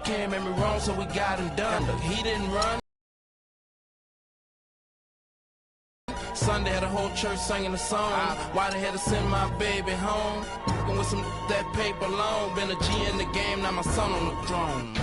came at me wrong, so we got him done. Look, he didn't run. Sunday had a whole church singing a song. Why they had to send my baby home? With some that paper long. Been a G in the game, now my son on the throne.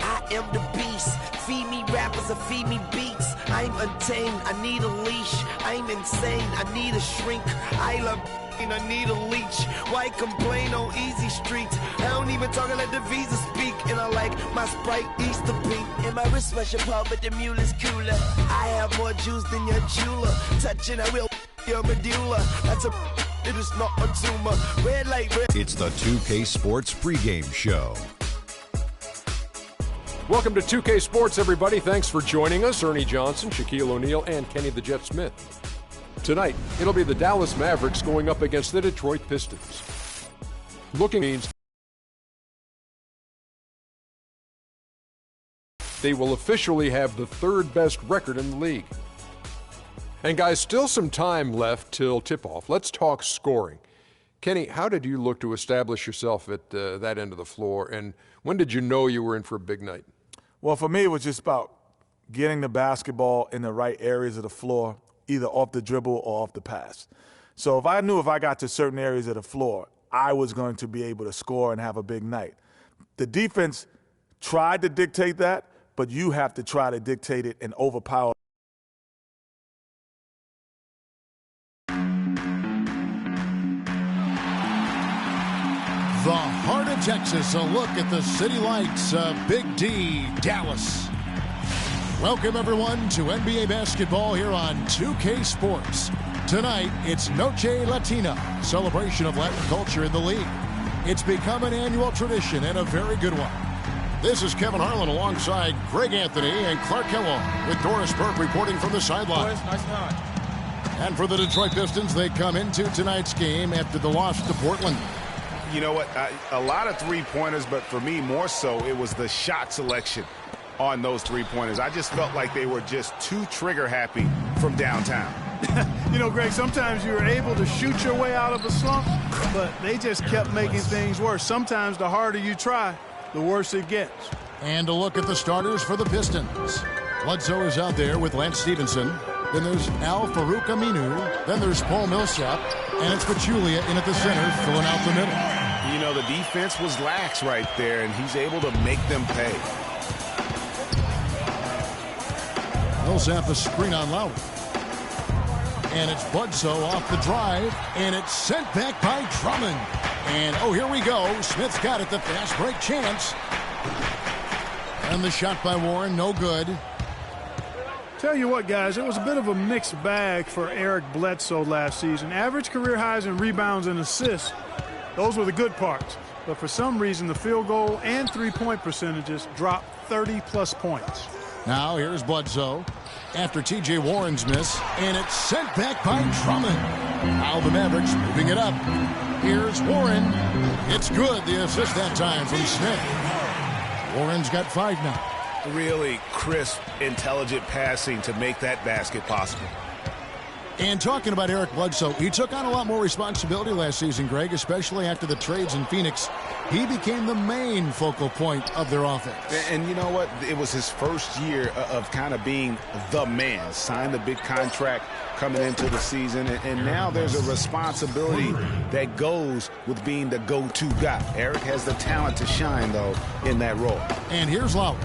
I am the beast. Feed me rappers or feed me beats. I'm untamed, I need a leash. I'm insane, I need a shrink. I love and I need a leech. Why complain on easy streets? I don't even talk and let the visa speak. And I like my Sprite Easter pink. And my wrist rush apart, but the mule is cooler. I have more juice than your jeweler. Touching, I will your medulla. That's a it is not a tumor. Red light, red. It's the 2K Sports pregame show. Welcome to 2K Sports, everybody. Thanks for joining us. Ernie Johnson, Shaquille O'Neal, and Kenny the Jet Smith. Tonight, it'll be the Dallas Mavericks going up against the Detroit Pistons. Looking means they will officially have the third best record in the league. And guys, still some time left till tip-off. Let's talk scoring. Kenny, how did you look to establish yourself at that end of the floor, and when did you know you were in for a big night? Well, for me, it was just about getting the basketball in the right areas of the floor, either off the dribble or off the pass. So if I knew if I got to certain areas of the floor, I was going to be able to score and have a big night. The defense tried to dictate that, but you have to try to dictate it and overpower. The heart of Texas, a look at the City Lights of Big D, Dallas. Welcome, everyone, to NBA basketball here on 2K Sports. Tonight, it's Noche Latina, celebration of Latin culture in the league. It's become an annual tradition and a very good one. This is Kevin Harlan alongside Greg Anthony and Clark Kellogg with Doris Burke reporting from the sideline. Nice time. And for the Detroit Pistons, they come into tonight's game after the loss to Portland. You know what? A lot of three-pointers, but for me, more so, it was the shot selection on those three-pointers. I just felt like they were just too trigger-happy from downtown. You know, Greg, sometimes you're able to shoot your way out of a slump, but they just kept making things worse. Sometimes the harder you try, the worse it gets. And a look at the starters for the Pistons. Bledsoe is out there with Lance Stevenson. Then there's Al Farouk Aminu. Then there's Paul Millsap. And it's Pachulia in at the center, filling out the middle. You know, the defense was lax right there, and he's able to make them pay. Millsap a screen on Lowry. And it's Bledsoe off the drive, and it's sent back by Drummond. And, oh, here we go. Smith's got it, the fast break chance. And the shot by Warren, no good. Tell you what, guys, it was a bit of a mixed bag for Eric Bledsoe last season. Average career highs in rebounds and assists. Those were the good parts. But for some reason, the field goal and three-point percentages dropped 30-plus points. Now here's Bledsoe after T.J. Warren's miss, and it's sent back by Drummond. Now the Mavericks moving it up. Here's Warren. It's good, the assist that time from Smith. Warren's got 5 now. Really crisp, intelligent passing to make that basket possible. And talking about Eric Bledsoe, he took on a lot more responsibility last season, Greg, especially after the trades in Phoenix. He became the main focal point of their offense. And you know what? It was his first year of kind of being the man. Signed a big contract coming into the season, and now there's a responsibility that goes with being the go-to guy. Eric has the talent to shine, though, in that role. And here's Lowry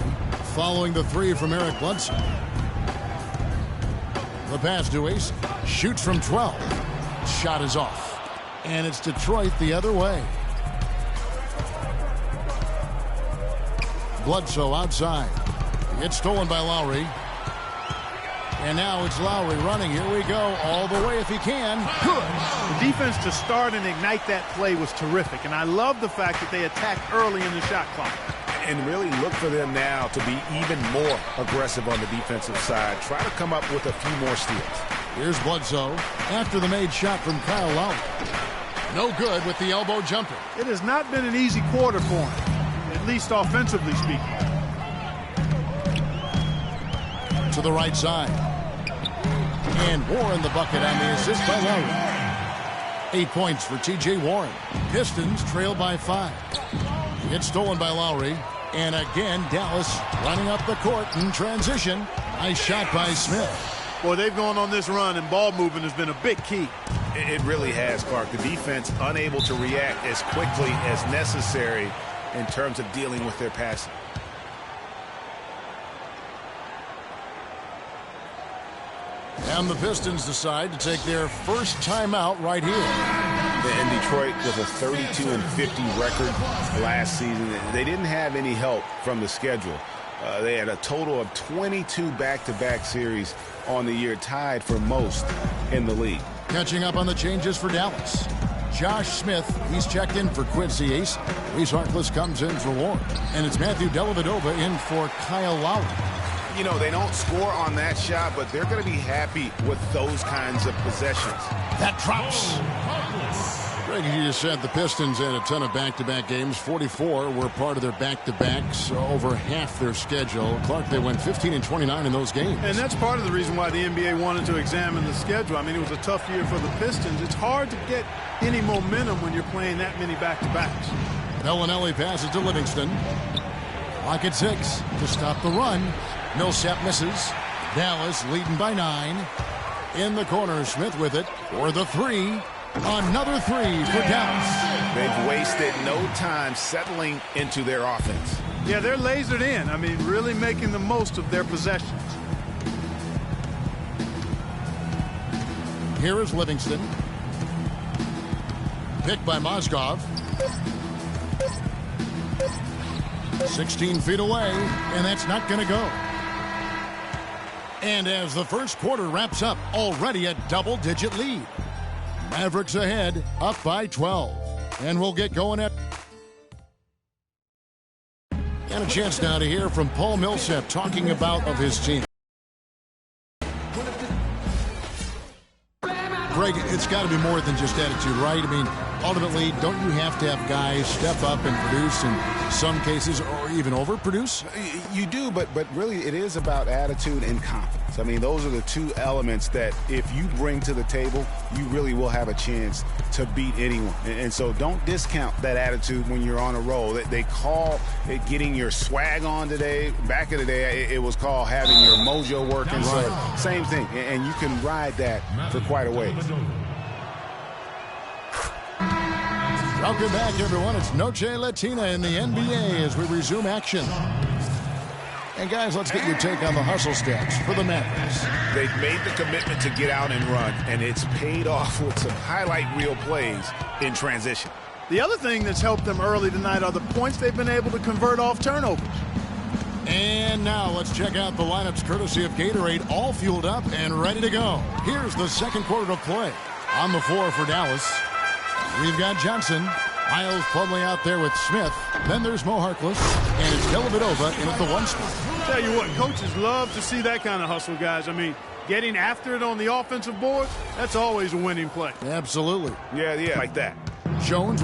following the three from Eric Bledsoe. The pass to Ace. Shoots from 12. Shot is off. And it's Detroit the other way. Bledsoe outside. It's stolen by Lowry. And now it's Lowry running. Here we go. All the way if he can. Good. The defense to start and ignite that play was terrific. And I love the fact that they attacked early in the shot clock. And really look for them now to be even more aggressive on the defensive side. Try to come up with a few more steals. Here's Bledsoe after the made shot from Kyle Lowry. No good with the elbow jumper. It has not been an easy quarter for him, at least offensively speaking. To the right side. And Warren the bucket on the assist by Lowry. 8 points for T.J. Warren. Pistons trail by 5. It's stolen by Lowry. And again, Dallas running up the court in transition. Nice shot by Smith. Boy, they've gone on this run, and ball movement has been a big key. It really has, Clark. The defense unable to react as quickly as necessary in terms of dealing with their passing. And the Pistons decide to take their first timeout right here. And Detroit with a 32-50 record last season. They didn't have any help from the schedule. They had a total of 22 back-to-back series on the year, tied for most in the league. Catching up on the changes for Dallas. Josh Smith, he's checked in for Quincy Ace. Reese Harkless comes in for Warren. And it's Matthew Dellavedova in for Kyle Lowry. You know, they don't score on that shot, but they're going to be happy with those kinds of possessions. That drops. Greg, you just said the Pistons had a ton of back-to-back games. 44 were part of their back-to-backs, over half their schedule. Clark, they went 15 and 29 in those games. And that's part of the reason why the NBA wanted to examine the schedule. I mean, it was a tough year for the Pistons. It's hard to get any momentum when you're playing that many back-to-backs. Bellinelli passes to Livingston. Clock at 6 to stop the run. Millsap misses. Dallas leading by 9. In the corner, Smith with it for the 3. Another 3 for Dallas. They've wasted no time settling into their offense. Yeah, they're lasered in. I mean, really making the most of their possessions. Here is Livingston. Picked by Mozgov. 16 feet away, and that's not going to go. And as the first quarter wraps up, already a double-digit lead. Mavericks ahead, up by 12. And we'll get going at... And a chance now to hear from Paul Millsap talking about of his team. Greg, it's got to be more than just attitude, right? I mean, ultimately, don't you have to have guys step up and produce in some cases or even overproduce? You do, but really it is about attitude and confidence. I mean, those are the two elements that if you bring to the table, you really will have a chance to beat anyone. And so don't discount that attitude when you're on a roll. They call it getting your swag on today. Back in the day, it was called having your mojo working. So same thing, and you can ride that for quite a ways. Welcome back, everyone. It's Noche Latina in the NBA as we resume action. And, guys, let's get your take on the hustle stats for the Mavericks. They've made the commitment to get out and run, and it's paid off with some highlight reel plays in transition. The other thing that's helped them early tonight are the points they've been able to convert off turnovers. And now let's check out the lineups courtesy of Gatorade, all fueled up and ready to go. Here's the second quarter of play. On the floor for Dallas, we've got Johnson. Miles Plumlee out there with Smith. Then there's Mo Harkless, and it's Dellavedova in at the 1 spot. Tell you what, coaches love to see that kind of hustle, guys. I mean, getting after it on the offensive board, that's always a winning play. Absolutely. Yeah, like that. Jones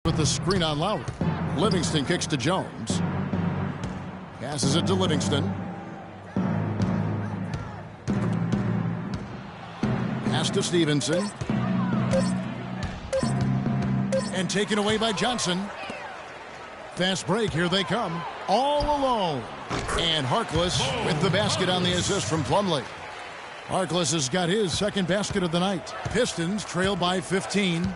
with the screen on Lowry. Livingston kicks to Jones. Passes it to Livingston. Pass to Stevenson. And taken away by Johnson. Fast break, here they come. All alone. And Harkless with the basket on the assist from Plumlee. Harkless has got his second basket of the night. Pistons trail by 15.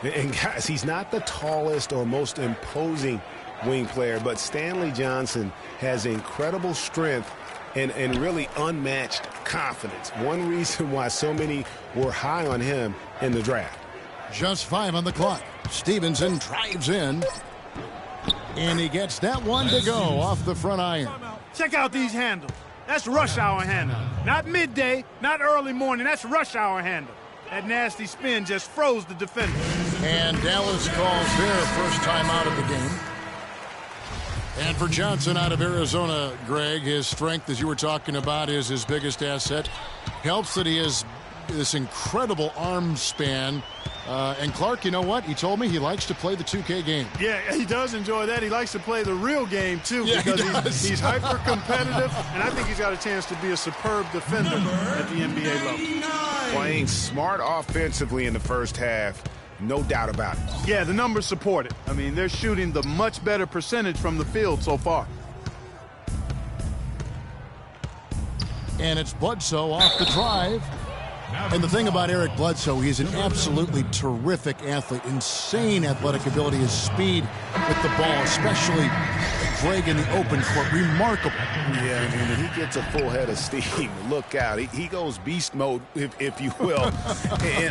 And guys, he's not the tallest or most imposing wing player, but Stanley Johnson has incredible strength and really unmatched confidence. One reason why so many were high on him in the draft. Just 5 on the clock. Stevenson drives in. And he gets that one to go off the front iron. Check out these handles. That's rush hour handle. Not midday, not early morning. That's rush hour handle. That nasty spin just froze the defender. And Dallas calls their first time out of the game. And for Johnson out of Arizona, Greg, his strength, as you were talking about, is his biggest asset. Helps that he has this incredible arm span. And Clark, you know what? He told me he likes to play the 2K game. Yeah, he does enjoy that. He likes to play the real game, too, yeah, because he's hyper-competitive, and I think he's got a chance to be a superb defender at the NBA level. Playing smart offensively in the first half, no doubt about it. Yeah, the numbers support it. I mean, they're shooting the much better percentage from the field so far. And it's Bledsoe off the drive. And the thing about Eric Bledsoe, he's an absolutely terrific athlete. Insane athletic ability, his speed with the ball, especially Greg in the open court. Remarkable. Yeah, and if he gets a full head of steam, look out. He goes beast mode, if you will,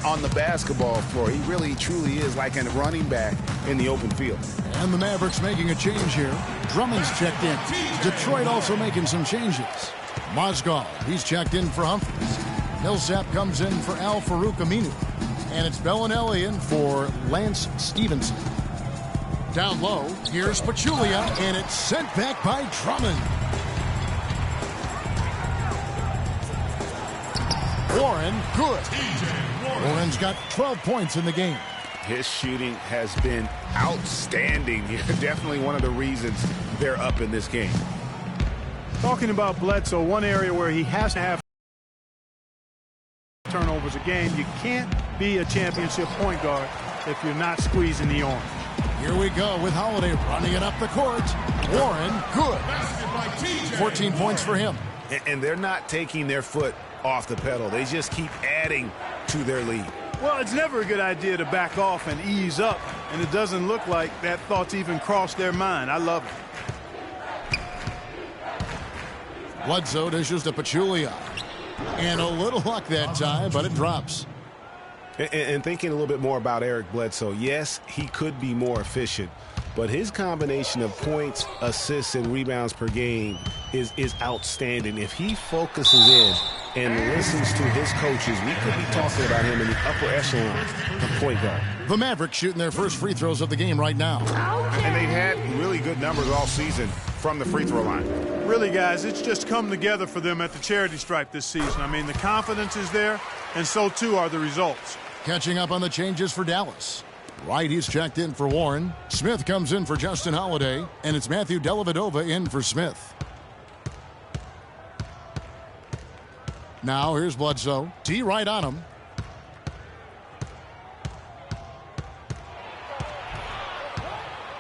on the basketball floor. He really, truly is like a running back in the open field. And the Mavericks making a change here. Drummond's checked in. Detroit also making some changes. Mozgov, he's checked in for Humphries. Millsap comes in for Al-Farouq Aminu. And it's Bellinelli in for Lance Stevenson. Down low, here's Pachulia, and it's sent back by Drummond. Warren, good. Warren's got 12 points in the game. His shooting has been outstanding. Definitely one of the reasons they're up in this game. Talking about Bledsoe, one area where he has to have turnovers a game. You can't be a championship point guard if you're not squeezing the orange. Here we go with Holiday running it up the court. Warren, good. 14 points for him. And they're not taking their foot off the pedal. They just keep adding to their lead. Well, it's never a good idea to back off and ease up, and it doesn't look like that thought's even crossed their mind. I love it. Bledsoe dishes to Pachulia. And a little luck that time, but it drops. And thinking a little bit more about Eric Bledsoe, yes, he could be more efficient, but his combination of points, assists, and rebounds per game is outstanding. If he focuses in and listens to his coaches, we could be talking about him in the upper echelon of point guard. The Mavericks shooting their first free throws of the game right now. And they've had really good numbers all season from the free throw line. Really, guys, it's just come together for them at the charity stripe this season. I mean, the confidence is there, and so too are the results. Catching up on the changes for Dallas. Wright, he's checked in for Warren. Smith comes in for Justin Holiday, and it's Matthew Dellavedova in for Smith. Now here's Bledsoe. T right on him.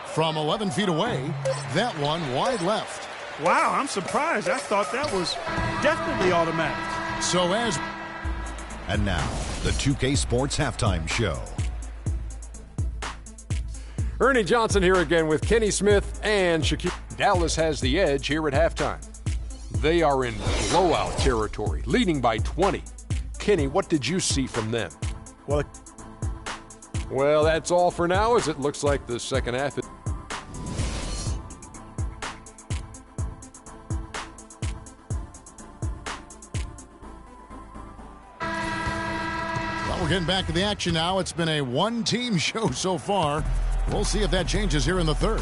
From 11 feet away, that one wide left. Wow, I'm surprised. I thought that was definitely automatic. So as... And now, the 2K Sports Halftime Show. Ernie Johnson here again with Kenny Smith and Shaquille. Dallas has the edge here at halftime. They are in blowout territory, leading by 20. Kenny, what did you see from them? Well, that's all for now, as it looks like the second half is... We're getting back to the action now. It's been a one-team show so far. We'll see if that changes here in the third.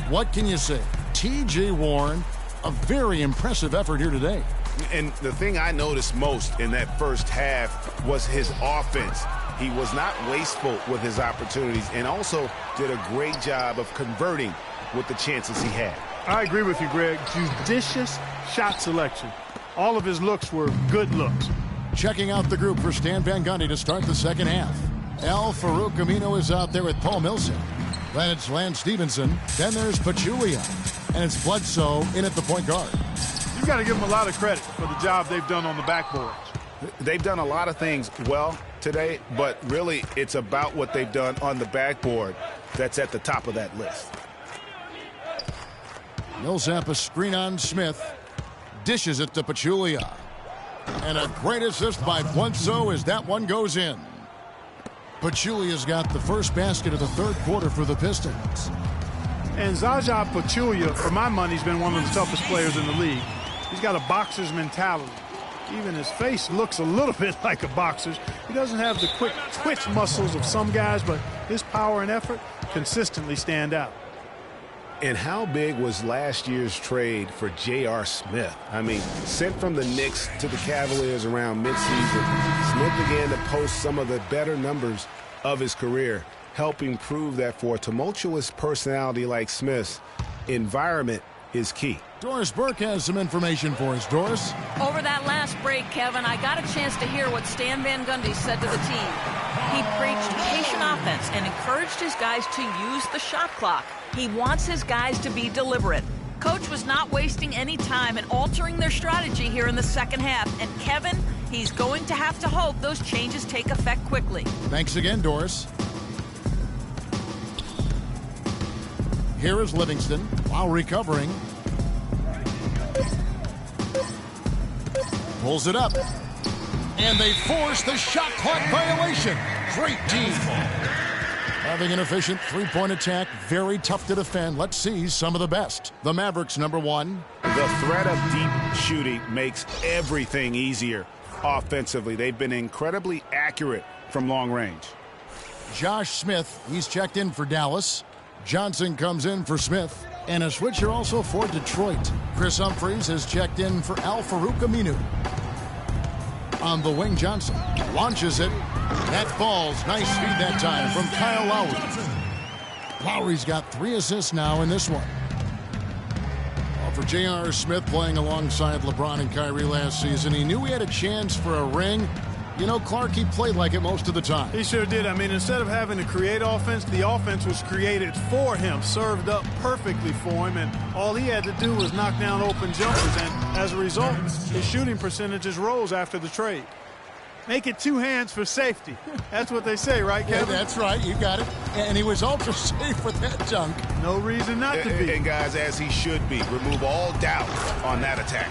What can you say? T.J. Warren, a very impressive effort here today. And the thing I noticed most in that first half was his offense. He was not wasteful with his opportunities and also did a great job of converting with the chances he had. I agree with you, Greg. Judicious shot selection. All of his looks were good looks. Checking out the group for Stan Van Gundy to start the second half. Al-Farouq Aminu is out there with Paul Millsap. Then it's Lance Stevenson. Then there's Pachulia. And it's Bledsoe in at the point guard. You've got to give them a lot of credit for the job they've done on the backboards. They've done a lot of things well today, but really it's about what they've done on the backboard that's at the top of that list. Millsap a screen on Smith. Dishes it to Pachulia. And a great assist by Bledsoe as that one goes in. Pachulia's got the first basket of the third quarter for the Pistons. And Zaza Pachulia, for my money, has been one of the toughest players in the league. He's got a boxer's mentality. Even his face looks a little bit like a boxer's. He doesn't have the quick twitch muscles of some guys, but his power and effort consistently stand out. And how big was last year's trade for J.R. Smith? I mean, sent from the Knicks to the Cavaliers around midseason, Smith began to post some of the better numbers of his career, helping prove that for a tumultuous personality like Smith's, environment is key. Doris Burke has some information for us. Doris? Over that last break, Kevin, I got a chance to hear what Stan Van Gundy said to the team. He preached patient offense and encouraged his guys to use the shot clock. He wants his guys to be deliberate. Coach was not wasting any time in altering their strategy here in the second half. And Kevin, he's going to have to hope those changes take effect quickly. Thanks again, Doris. Here is Livingston while recovering. Pulls it up. And they force the shot clock violation. Great team. Having an efficient three-point attack, very tough to defend. Let's see some of the best. The Mavericks, number 1. The threat of deep shooting makes everything easier offensively. They've been incredibly accurate from long range. Josh Smith, he's checked in for Dallas. Johnson comes in for Smith. And a switcher also for Detroit. Chris Humphries has checked in for Al-Farouq Aminu. On the wing, Johnson launches it. That falls. Nice feed that time from Kyle Lowry. Lowry's got 3 assists now in this one. Well, for J.R. Smith playing alongside LeBron and Kyrie last season, he knew he had a chance for a ring. You know, Clark, he played like it most of the time. He sure did. I mean, instead of having to create offense, the offense was created for him, served up perfectly for him, and all he had to do was knock down open jumpers, and as a result, his shooting percentages rose after the trade. Make it 2 hands for safety. That's what they say, right, Kevin? Yeah, that's right. You got it. And he was ultra safe with that dunk. No reason not to be. And guys, as he should be, remove all doubt on that attack.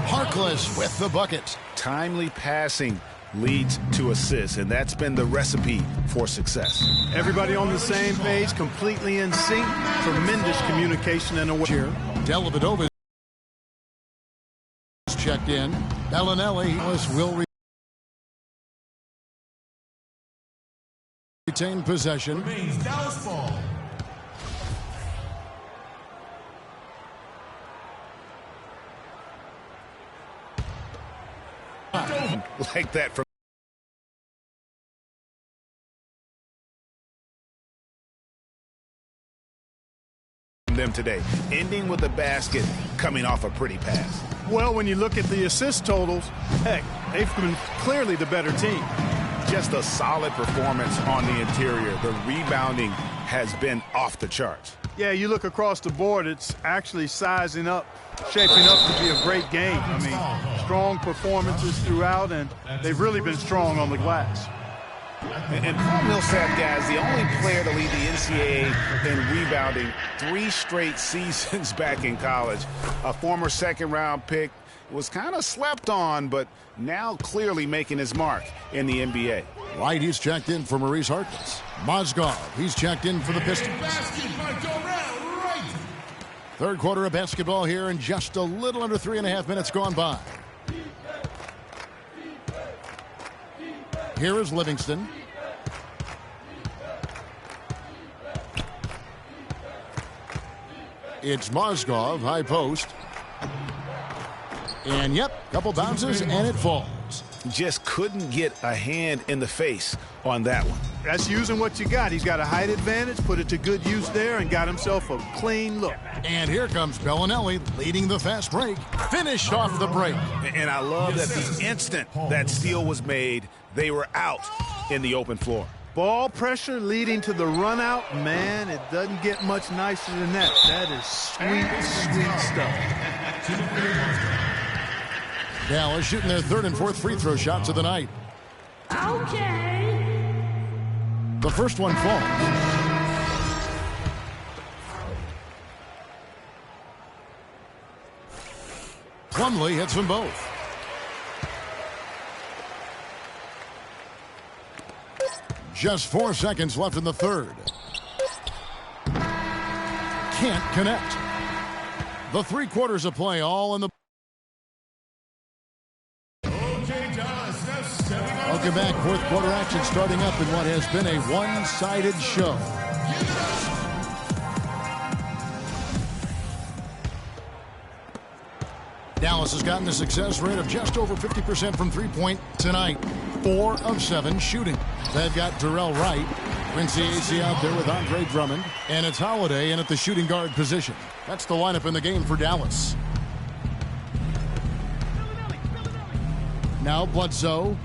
Harkless with the bucket. Timely passing leads to assists, and that's been the recipe for success. Everybody on the same page, completely in sync. Tremendous communication and awareness. Dellavedova is checked in. Bellinelli will retain possession. Dallas ball. Like that from them today, ending with a basket coming off a pretty pass. Well, when you look at the assist totals, heck, they've been clearly the better team. Just a solid performance on the interior. The rebounding has been off the charts. Yeah, you look across the board, it's actually sizing up, shaping up to be a great game. I mean, strong performances throughout, and they've really been strong on the glass. And Paul Millsap, guys, the only player to lead the NCAA in rebounding 3 straight seasons back in college. A former second-round pick, was kind of slept on, but now clearly making his mark in the NBA. Right, he's checked in for Maurice Harkless. Mozgov, he's checked in for the Pistons. Third quarter of basketball here, and just a little under 3.5 minutes gone by. Here is Livingston. It's Mozgov, high post. And yep, couple bounces and it falls. Just couldn't get a hand in the face on that one. That's using what you got. He's got a height advantage, put it to good use there, and got himself a clean look. And here comes Bellinelli leading the fast break. Finished off the break. And I love that the instant that steal was made, they were out in the open floor. Ball pressure leading to the run out. Man, it doesn't get much nicer than that. That is sweet, sweet stuff. Dallas shooting their third and fourth free throw shots of the night. Okay. The first one falls. Plumlee hits them both. Just 4 seconds left in the third. Can't connect. The 3 quarters of play all in the... Welcome back. Fourth quarter action starting up in what has been a one-sided show. Dallas has gotten a success rate of just over 50% from three-point tonight. 4 of 7 shooting. They've got Darrell Wright, Quincy Acey out there with Andre Drummond, and it's Holiday in at the shooting guard position. That's the lineup in the game for Dallas. Now Bledsoe.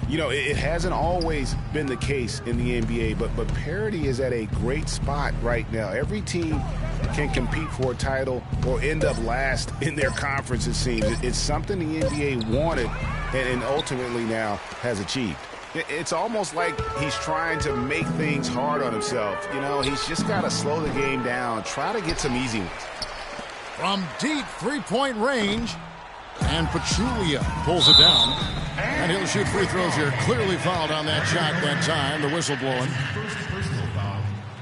You know, it hasn't always been the case in the NBA, but parity is at a great spot right now. Every team can compete for a title or end up last in their conference, it seems. It's something the NBA wanted and ultimately now has achieved. It's almost like he's trying to make things hard on himself. You know, he's just got to slow the game down, try to get some easy ones. From deep three-point range, and Pachulia pulls it down. And he'll shoot free throws here. Clearly fouled on that shot that time. The whistle blowing.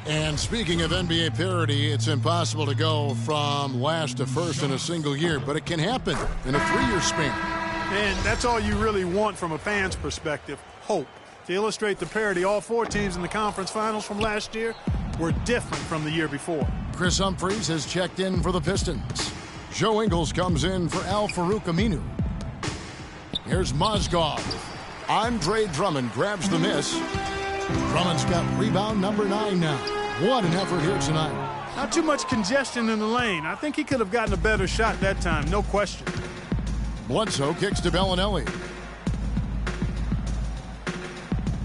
And speaking of NBA parity, it's impossible to go from last to first in a single year, but it can happen in a 3-year span. And that's all you really want from a fan's perspective, hope. To illustrate the parity, all 4 teams in the conference finals from last year were different from the year before. Chris Humphries has checked in for the Pistons. Joe Ingles comes in for Al-Farouq Aminu. Here's Mozgov. Andre Drummond grabs the miss. Drummond's got rebound number 9 now. What an effort here tonight. Not too much congestion in the lane. I think he could have gotten a better shot that time, no question. Bledsoe kicks to Bellinelli.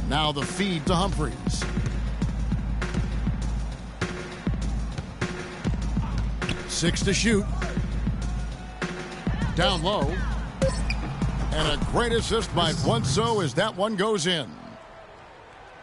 Now the feed to Humphries. 6 to shoot. Down low. And a great assist by Bledsoe as that one goes in.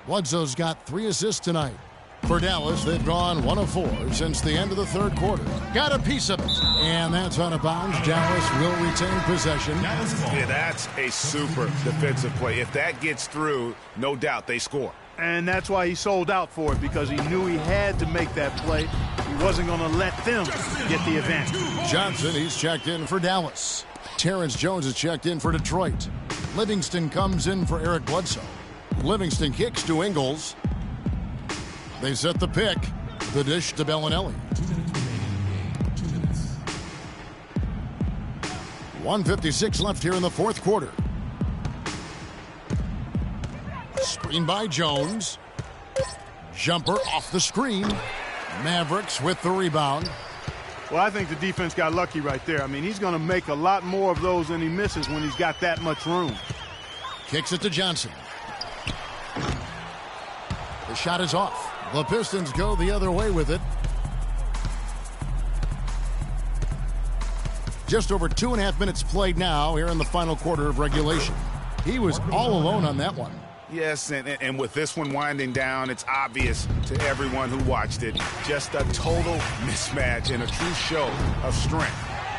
Bledsoe's got 3 assists tonight. For Dallas, they've gone 1 of 4 since the end of the third quarter. Got a piece of it. And that's out of bounds. Dallas will retain possession. Yeah, that's a super defensive play. If that gets through, no doubt they score. And that's why he sold out for it, because he knew he had to make that play. He wasn't going to let them get the advantage. Johnson, he's checked in for Dallas. Terrence Jones is checked in for Detroit. Livingston comes in for Eric Bledsoe. Livingston kicks to Ingles. They set the pick. The dish to Bellinelli. 1:56 left here in the fourth quarter. Screen by Jones. Jumper off the screen. Mavericks with the rebound. Well, I think the defense got lucky right there. I mean, he's going to make a lot more of those than he misses when he's got that much room. Kicks it to Johnson. The shot is off. The Pistons go the other way with it. Just over 2.5 minutes played now here in the final quarter of regulation. He was all alone on that one. Yes, and with this one winding down, it's obvious to everyone who watched it. Just a total mismatch and a true show of strength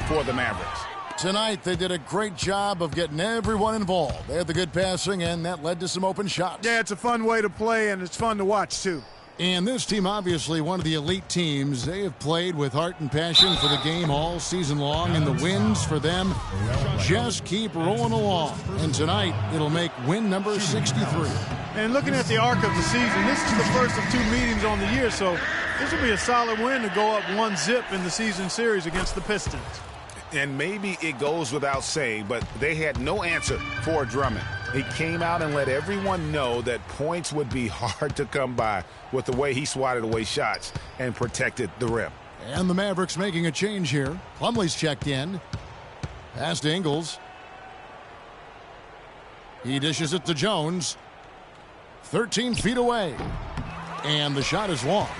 for the Mavericks. Tonight, they did a great job of getting everyone involved. They had the good passing, and that led to some open shots. Yeah, it's a fun way to play, and it's fun to watch, too. And this team, obviously one of the elite teams. They have played with heart and passion for the game all season long, and the wins for them just keep rolling along. And tonight, it'll make win number 63. And looking at the arc of the season, this is the first of 2 meetings on the year, so this will be a solid win to go up 1-0 in the season series against the Pistons. And maybe it goes without saying, but they had no answer for Drummond. He came out and let everyone know that points would be hard to come by with the way he swatted away shots and protected the rim. And the Mavericks making a change here. Plumlee's checked in. Pass to Ingles. He dishes it to Jones. 13 feet away. And the shot is long.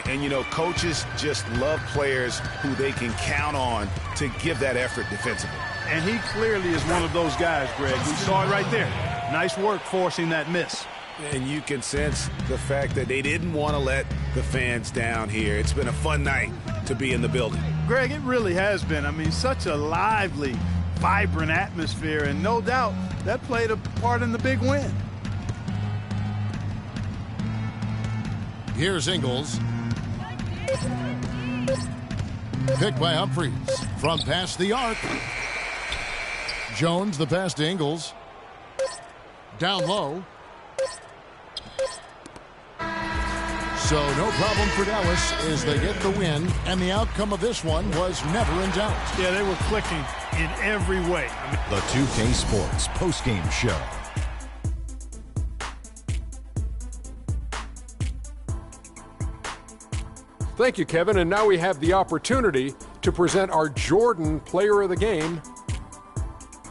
And, you know, coaches just love players who they can count on to give that effort defensively. And he clearly is one of those guys, Greg. We saw it right there. Nice work forcing that miss. And you can sense the fact that they didn't want to let the fans down here. It's been a fun night to be in the building. Greg, it really has been. I mean, such a lively, vibrant atmosphere, and no doubt that played a part in the big win. Here's Ingles. Picked by Humphries from past the arc. Jones, the pass to Ingles. Down low. So no problem for Dallas as they get the win, and the outcome of this one was never in doubt. Yeah, they were clicking in every way. The 2K Sports postgame show. Thank you, Kevin. And now we have the opportunity to present our Jordan Player of the Game,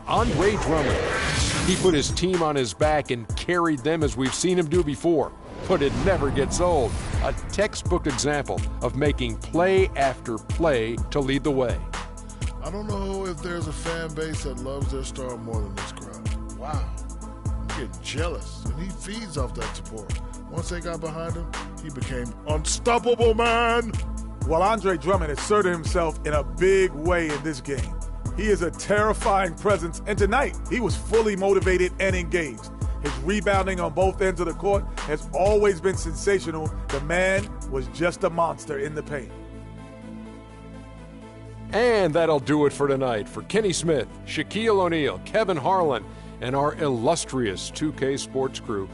Andre Drummond. He put his team on his back and carried them as we've seen him do before. But it never gets old. A textbook example of making play after play to lead the way. I don't know if there's a fan base that loves their star more than this crowd. Wow. I'm getting jealous, and he feeds off that support. Once they got behind him, he became unstoppable, man. Well, Andre Drummond asserted himself in a big way in this game. He is a terrifying presence, and tonight he was fully motivated and engaged. His rebounding on both ends of the court has always been sensational. The man was just a monster in the paint. And that'll do it for tonight. For Kenny Smith, Shaquille O'Neal, Kevin Harlan, and our illustrious 2K Sports crew,